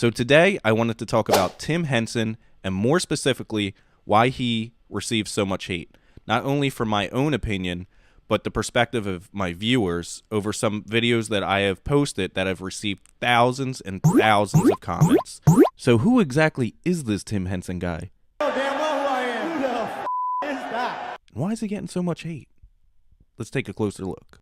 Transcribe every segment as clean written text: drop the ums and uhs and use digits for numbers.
So today I wanted to talk about Tim Henson and more specifically why he receives so much hate, not only from my own opinion, but the perspective of my viewers over some videos that I have posted that have received thousands and thousands of comments. So who exactly is this Tim Henson guy? Oh, damn well who I am. Who the f is that? Why is he getting so much hate? Let's take a closer look.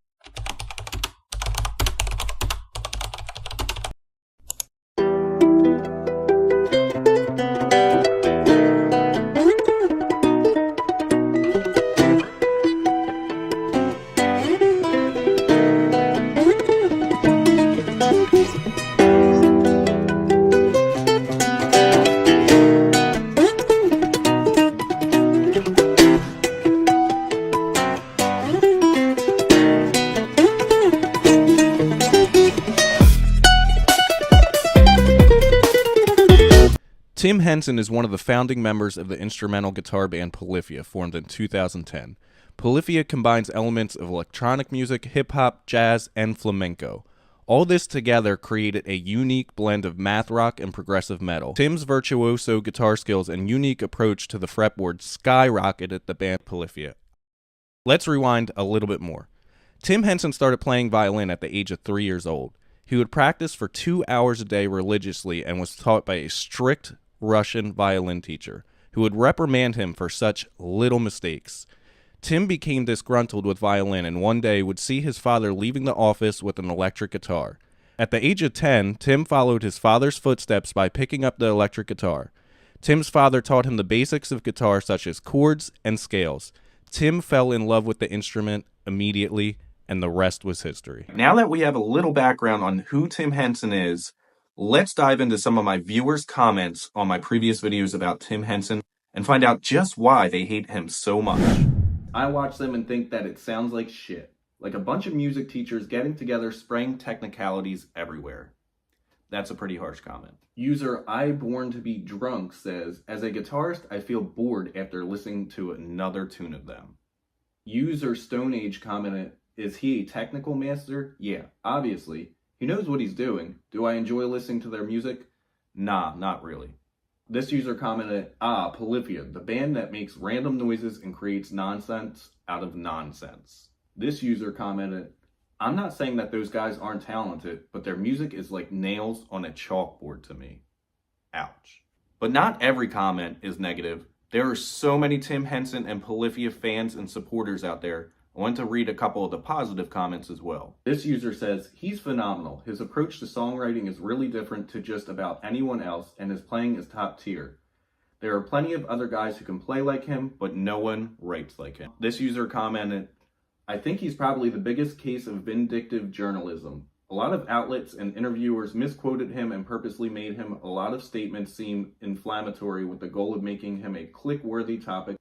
Tim Henson is one of the founding members of the instrumental guitar band Polyphia, formed in 2010. Polyphia combines elements of electronic music, hip-hop, jazz, and flamenco. All this together created a unique blend of math rock and progressive metal. Tim's virtuoso guitar skills and unique approach to the fretboard skyrocketed the band Polyphia. Let's rewind a little bit more. Tim Henson started playing violin at the age of 3 years old. He would practice for 2 hours a day religiously and was taught by a strict Russian violin teacher who would reprimand him for such little mistakes. Tim became disgruntled with violin and one day would see his father leaving the office with an electric guitar. At the age of 10, Tim followed his father's footsteps by picking up the electric guitar. Tim's father taught him the basics of guitar such as chords and scales. Tim fell in love with the instrument immediately, and the rest was history. Now that we have a little background on who Tim Henson is, let's dive into some of my viewers' comments on my previous videos about Tim Henson and find out just why they hate him so much. I watch them and think that it sounds like shit. Like a bunch of music teachers getting together spraying technicalities everywhere. That's a pretty harsh comment. User I Born to Be Drunk says, as a guitarist, I feel bored after listening to another tune of them. User Stone Age commented, is he a technical master? Yeah, obviously. He knows what he's doing. Do I enjoy listening to their music? Nah, not really. This user commented, Polyphia, the band that makes random noises and creates nonsense out of nonsense. This user commented, I'm not saying that those guys aren't talented, but their music is like nails on a chalkboard to me. Ouch. But not every comment is negative. There are so many Tim Henson and Polyphia fans and supporters out there. I want to read a couple of the positive comments as well. This user says, he's phenomenal. His approach to songwriting is really different to just about anyone else, and his playing is top tier. There are plenty of other guys who can play like him, but no one writes like him. This user commented, I think he's probably the biggest case of vindictive journalism. A lot of outlets and interviewers misquoted him and purposely made him a lot of statements seem inflammatory with the goal of making him a click-worthy topic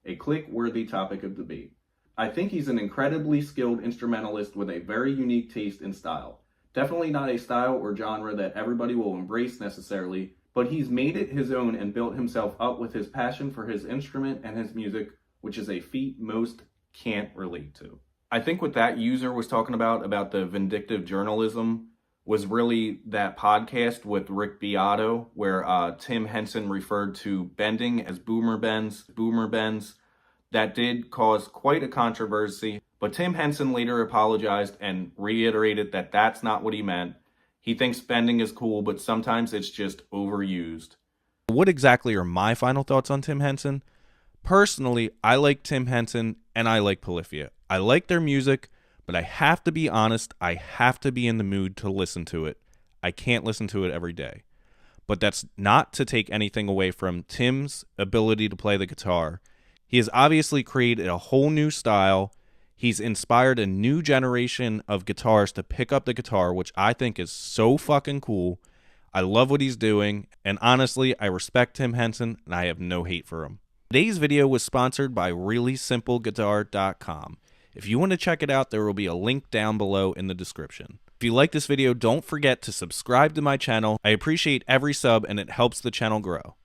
of debate. I think he's an incredibly skilled instrumentalist with a very unique taste and style. Definitely not a style or genre that everybody will embrace necessarily, but he's made it his own and built himself up with his passion for his instrument and his music, which is a feat most can't relate to. I think what that user was talking about the vindictive journalism, was really that podcast with Rick Beato, where Tim Henson referred to bending as boomer bends. That did cause quite a controversy, but Tim Henson later apologized and reiterated that that's not what he meant. He thinks bending is cool, but sometimes it's just overused. What exactly are my final thoughts on Tim Henson? Personally, I like Tim Henson and I like Polyphia. I like their music, but I have to be honest, I have to be in the mood to listen to it. I can't listen to it every day. But that's not to take anything away from Tim's ability to play the guitar. He has obviously created a whole new style. He's inspired a new generation of guitarists to pick up the guitar, which I think is so fucking cool. I love what he's doing, and honestly, I respect Tim Henson, and I have no hate for him. Today's video was sponsored by reallysimpleguitar.com. If you want to check it out, there will be a link down below in the description. If you like this video, don't forget to subscribe to my channel. I appreciate every sub, and it helps the channel grow.